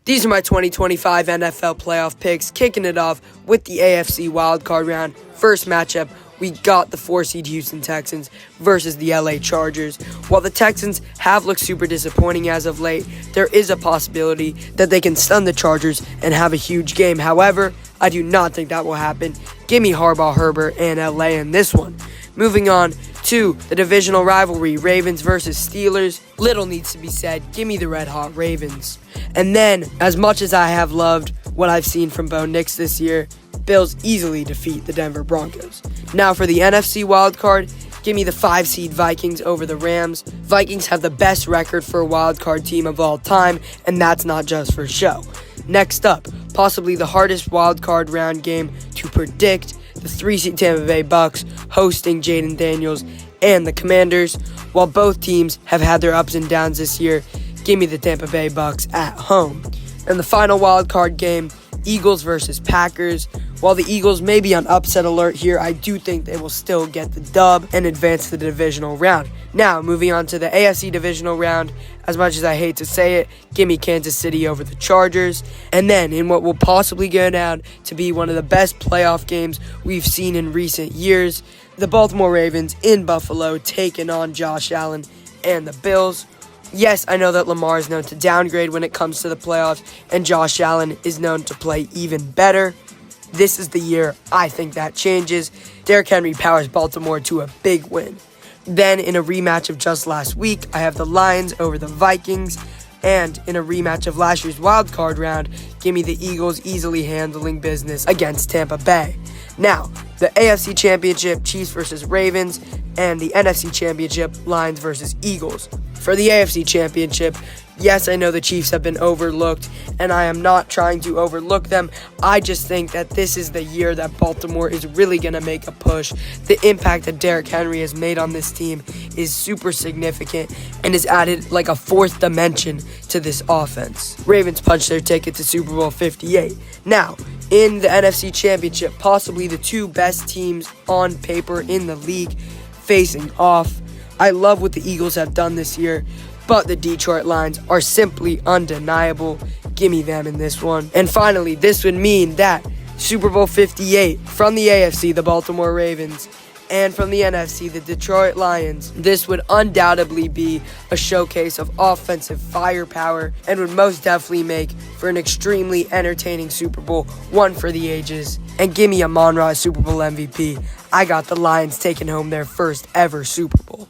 These are my 2025 NFL playoff picks, kicking it off with the AFC wildcard round. First matchup, we got the 4-seed Houston Texans versus the LA Chargers. While the Texans have looked super disappointing as of late, there is a possibility that they can stun the Chargers and have a huge game. However, I do not think that will happen. Give me Harbaugh, Herbert, and LA in this one. Moving on to the divisional rivalry, Ravens versus Steelers. Little needs to be said. Give me the Red Hot Ravens. And then, as much as I have loved what I've seen from Bo Nix this year, Bills easily defeat the Denver Broncos. Now for the NFC wildcard, give me the 5-seed Vikings over the Rams. Vikings have the best record for a wildcard team of all time, and that's not just for show. Next up, possibly the hardest wildcard round game to predict, the 3-seed Tampa Bay Bucks hosting Jaden Daniels and the Commanders. While both teams have had their ups and downs this year, give me the Tampa Bay Bucks at home. And the final wildcard game, Eagles versus Packers. While the Eagles may be on upset alert here, I do think they will still get the dub and advance to the divisional round. Now, moving on to the AFC divisional round, as much as I hate to say it, give me Kansas City over the Chargers. And then, in what will possibly go down to be one of the best playoff games we've seen in recent years, the Baltimore Ravens in Buffalo taking on Josh Allen and the Bills. Yes, I know that Lamar is known to downgrade when it comes to the playoffs, and Josh Allen is known to play even better. This is the year I think that changes. Derrick Henry powers Baltimore to a big win. Then, in a rematch of just last week, I have the Lions over the Vikings. And in a rematch of last year's wildcard round, give me the Eagles easily handling business against Tampa Bay. Now, the AFC Championship, Chiefs versus Ravens, and the NFC Championship, Lions versus Eagles. For the AFC Championship, yes, I know the Chiefs have been overlooked, and I am not trying to overlook them. I just think that this is the year that Baltimore is really going to make a push. The impact that Derrick Henry has made on this team is super significant and has added like a fourth dimension to this offense. Ravens punched their ticket to Super Bowl 58. Now, in the NFC Championship, possibly the two best teams on paper in the league facing off. I love what the Eagles have done this year, but the Detroit Lions are simply undeniable. Give me them in this one. And finally, this would mean that Super Bowl 58 from the AFC, the Baltimore Ravens, and from the NFC, the Detroit Lions. This would undoubtedly be a showcase of offensive firepower and would most definitely make for an extremely entertaining Super Bowl, one for the ages. And give me Amon-Ra Super Bowl MVP. I got the Lions taking home their first ever Super Bowl.